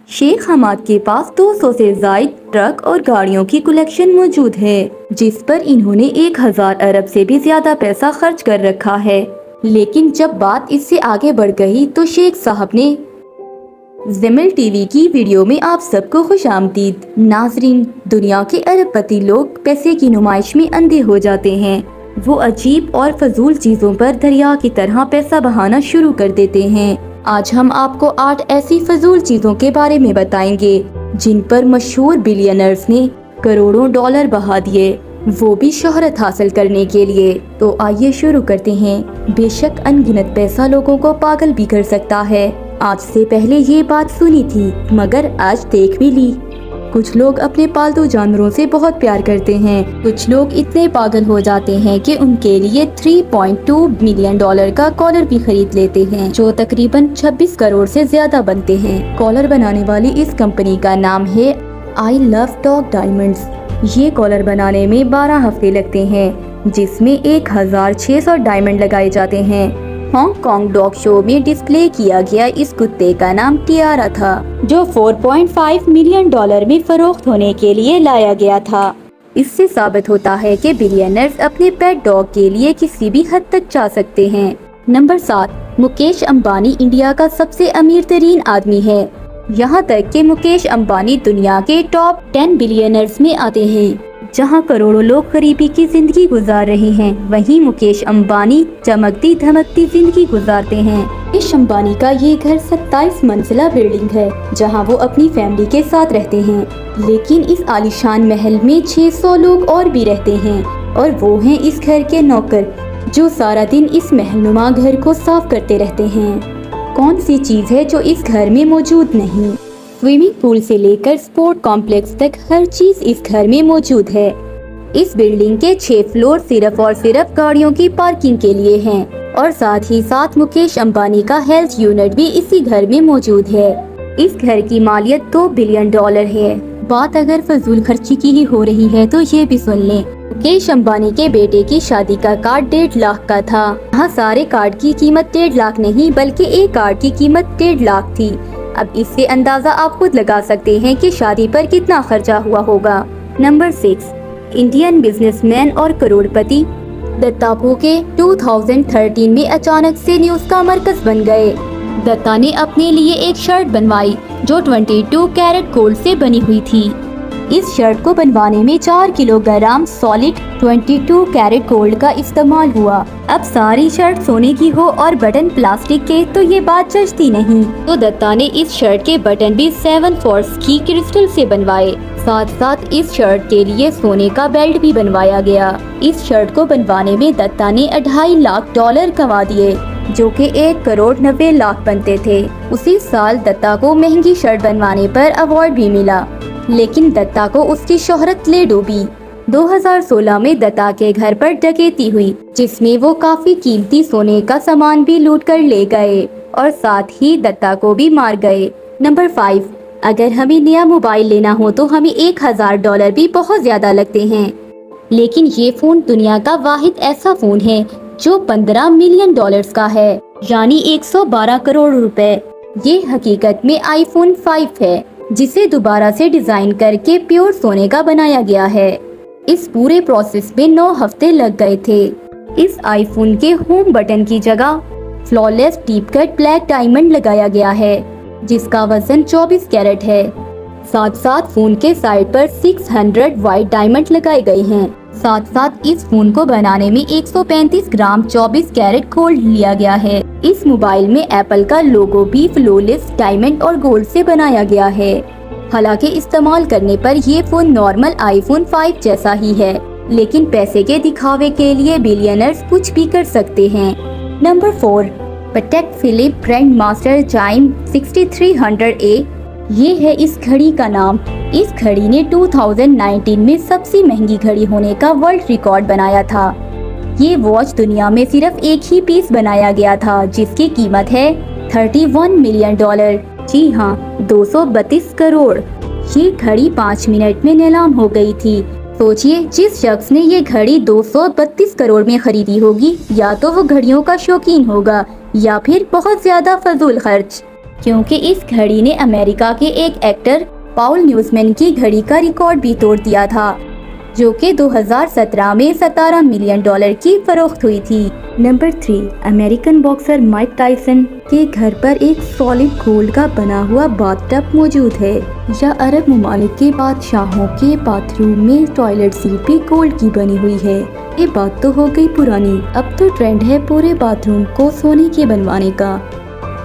शेख हमाद के पास 200 से जायद ट्रक और गाड़ियों की कलेक्शन मौजूद है, जिस पर इन्होंने 1000 अरब से भी ज्यादा पैसा खर्च कर रखा है। लेकिन जब बात इससे आगे बढ़ गई तो शेख साहब ने ज़मील टीवी की वीडियो में आप सबको खुशामदीद। नाजरीन, दुनिया के अरबपति लोग पैसे की नुमाइश में अंधे हो जाते हैं। वो अजीब और फजूल चीजों पर दरिया की तरह पैसा बहाना शुरू कर देते हैं। आज हम आपको 8 ऐसी फजूल चीजों के बारे में बताएंगे जिन पर मशहूर बिलियनर्स ने करोड़ों डॉलर बहा दिए, वो भी शोहरत हासिल करने के लिए। तो आइए शुरू करते हैं। बेशक अनगिनत पैसा लोगों को पागल भी कर सकता है। आज से पहले ये बात सुनी थी, मगर आज देख भी ली। कुछ लोग अपने पालतू जानवरों से बहुत प्यार करते हैं। कुछ लोग इतने पागल हो जाते हैं कि उनके लिए 3.2 मिलियन डॉलर का कॉलर भी खरीद लेते हैं, जो तकरीबन 26 करोड़ से ज्यादा बनते हैं। कॉलर बनाने वाली इस कंपनी का नाम है आई लव डॉग डायमंड्स। ये कॉलर बनाने में 12 हफ्ते लगते हैं, जिसमें 1600 डायमंड लगाए जाते हैं। हांगकांग डॉग शो में डिस्प्ले किया गया इस कुत्ते का नाम टियारा था, जो 4.5 मिलियन डॉलर में फरोख्त होने के लिए लाया गया था। इससे साबित होता है कि बिलियनर्स अपने पेट डॉग के लिए किसी भी हद तक जा सकते हैं। नंबर 7, मुकेश अंबानी इंडिया का सबसे अमीर तरीन आदमी है। यहाँ तक कि मुकेश अंबानी दुनिया के टॉप 10 बिलियनर्स में आते हैं। जहाँ करोड़ों लोग गरीबी की जिंदगी गुजार रहे हैं, वहीं मुकेश अंबानी चमकती धमकती जिंदगी गुजारते हैं। मुकेश अंबानी का ये घर 27 मंजिला बिल्डिंग है, जहाँ वो अपनी फैमिली के साथ रहते हैं। लेकिन इस आलीशान महल में 600 लोग और भी रहते हैं, और वो हैं इस घर के नौकर, जो सारा दिन इस महलनुमा घर को साफ करते रहते हैं। कौन सी चीज है जो इस घर में मौजूद नहीं? स्विमिंग पूल से लेकर स्पोर्ट कॉम्प्लेक्स तक हर चीज इस घर में मौजूद है। इस बिल्डिंग के 6 फ्लोर सिर्फ और सिर्फ गाड़ियों की पार्किंग के लिए हैं, और साथ ही साथ मुकेश अंबानी का हेल्थ यूनिट भी इसी घर में मौजूद है। इस घर की मालियत 2 बिलियन डॉलर है। बात अगर फजूल खर्ची की ही हो रही है तो ये भी सुन लें। मुकेश अंबानी के बेटे की शादी का कार्ड 1.5 लाख का था। यहाँ सारे कार्ड की कीमत 1.5 लाख नहीं, बल्कि एक कार्ड की कीमत 1.5 लाख थी। अब इससे अंदाजा आप खुद लगा सकते हैं कि शादी पर कितना खर्चा हुआ होगा। नंबर 6, इंडियन बिजनेसमैन और करोड़पति दत्ता भोके 2013 में अचानक से न्यूज का मरकज बन गए। दत्ता ने अपने लिए एक शर्ट बनवाई जो 22 कैरेट गोल्ड से बनी हुई थी। इस शर्ट को बनवाने में 4 किलोग्राम सॉलिड 22 कैरेट गोल्ड का इस्तेमाल हुआ। अब सारी शर्ट सोने की हो और बटन प्लास्टिक के तो ये बात जचती नहीं, तो दत्ता ने इस शर्ट के बटन भी 7 फोर्स की क्रिस्टल से बनवाए। साथ साथ इस शर्ट के लिए सोने का बेल्ट भी बनवाया गया। इस शर्ट को बनवाने में दत्ता ने 2.5 लाख डॉलर कमा दिए, जो कि 1 करोड़ 90 लाख बनते थे। उसी साल दत्ता को महंगी शर्ट बनवाने पर अवार्ड भी मिला, लेकिन दत्ता को उसकी शोहरत ले डूबी। 2016 में दत्ता के घर पर डकैती हुई, जिसमें वो काफी कीमती सोने का सामान भी लूट कर ले गए और साथ ही दत्ता को भी मार गए। नंबर 5, अगर हमें नया मोबाइल लेना हो तो हमें 1000 डॉलर भी बहुत ज्यादा लगते हैं, लेकिन ये फोन दुनिया का वाहिद ऐसा फोन है जो 15 मिलियन डॉलर्स का है, यानी 112 करोड़ रुपए। ये हकीकत में आईफोन 5 है, जिसे दोबारा से डिजाइन करके प्योर सोने का बनाया गया है। इस पूरे प्रोसेस में 9 हफ्ते लग गए थे। इस आईफोन के होम बटन की जगह flawless deep cut black diamond लगाया गया है, जिसका वजन 24 कैरेट है। साथ साथ फोन के साइड पर 600 व्हाइट डायमंड लगाए गए हैं। साथ साथ इस फोन को बनाने में 135 ग्राम 24 कैरेट गोल्ड लिया गया है। इस मोबाइल में एप्पल का लोगो भी फ्लॉलेस डायमंड और गोल्ड से बनाया गया है। हालांकि इस्तेमाल करने पर ये फोन नॉर्मल आईफोन 5 जैसा ही है, लेकिन पैसे के दिखावे के लिए बिलियनर्स कुछ भी कर सकते हैं। Number 4, Patek Philippe Grand Master Chime 6300A। ये है इस घड़ी का नाम। इस घड़ी ने 2019 में सबसे महंगी घड़ी होने का वर्ल्ड रिकॉर्ड बनाया था। ये वॉच दुनिया में सिर्फ एक ही पीस बनाया गया था, जिसकी कीमत है 31 मिलियन डॉलर। जी हाँ, 232 करोड़। ये घड़ी 5 मिनट में नीलाम हो गई थी। सोचिए, जिस शख्स ने ये घड़ी 232 करोड़ में खरीदी होगी, या तो वो घड़ियों का शौकीन होगा या फिर बहुत ज्यादा फजूल खर्च। क्योंकि इस घड़ी ने अमेरिका के एक एक्टर पॉल न्यूज़मैन की घड़ी का रिकॉर्ड भी तोड़ दिया था, जो कि 2017 में $17 मिलियन की फरोख्त हुई थी। Number 3, American boxer Mike Tyson के घर पर एक सॉलिड गोल्ड का बना हुआ बाथटब मौजूद है। यह अरब ममालिक के बादशाहों के बाथरूम में टॉयलेट सीट भी गोल्ड की बनी हुई है। ये बात तो हो गई पुरानी, अब तो ट्रेंड है पूरे बाथरूम को सोने के बनवाने का।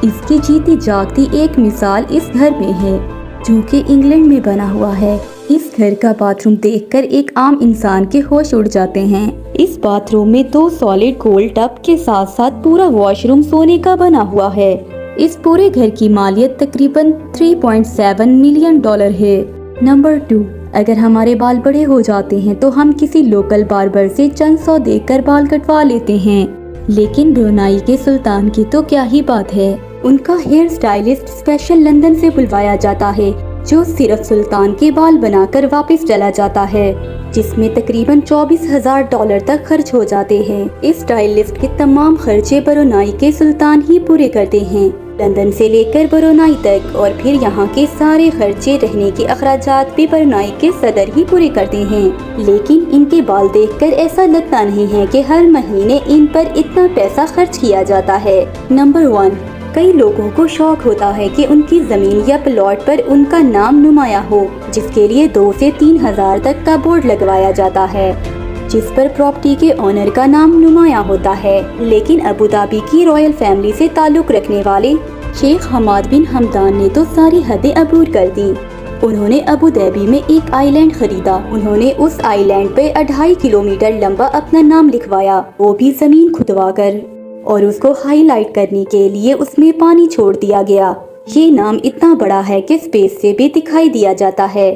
इसकी जीती जागती एक मिसाल इस घर में है, जो कि इंग्लैंड में बना हुआ है। इस घर का बाथरूम देखकर एक आम इंसान के होश उड़ जाते हैं। इस बाथरूम में 2 सॉलिड गोल्ड टब के साथ साथ पूरा वॉशरूम सोने का बना हुआ है। इस पूरे घर की मालियत तकरीबन $3.7 मिलियन है। नंबर 2, अगर हमारे बाल बड़े हो जाते हैं तो हम किसी लोकल बार्बर से चंद सौ देकर बाल कटवा लेते हैं, लेकिन ब्रुनाई के सुल्तान की तो क्या ही बात है। उनका हेयर स्टाइलिस्ट स्पेशल लंदन से बुलवाया जाता है, जो सिर्फ सुल्तान के बाल बनाकर वापस चला जाता है, जिसमें तकरीबन $24,000 तक खर्च हो जाते हैं। इस स्टाइलिस्ट के तमाम खर्चे ब्रुनाई के सुल्तान ही पूरे करते हैं, लंदन से लेकर ब्रुनाई तक, और फिर यहाँ के सारे खर्चे, रहने के अखराजात भी ब्रुनाई के सदर ही पूरे करते हैं। लेकिन इनके बाल देखकर ऐसा लगता नहीं है कि हर महीने इन पर इतना पैसा खर्च किया जाता है। नंबर 1, कई लोगों को शौक होता है कि उनकी जमीन या प्लॉट पर उनका नाम नुमाया हो, जिसके लिए 2 से 3 हज़ार तक का बोर्ड लगवाया जाता है, जिस पर प्रॉपर्टी के ओनर का नाम नुमाया होता है। लेकिन अबू धाबी की रॉयल फैमिली से ताल्लुक रखने वाले शेख हमाद बिन हमदान ने तो सारी हदें अबूर कर दी। उन्होंने अबू धाबी में एक आइलैंड खरीदा। उन्होंने उस आइलैंड पे 2.5 किलोमीटर लंबा अपना नाम लिखवाया, वो भी जमीन खुदवा कर, और उसको हाईलाइट करने के लिए उसमें पानी छोड़ दिया गया। ये नाम इतना बड़ा है कि स्पेस से भी दिखाई दिया जाता है।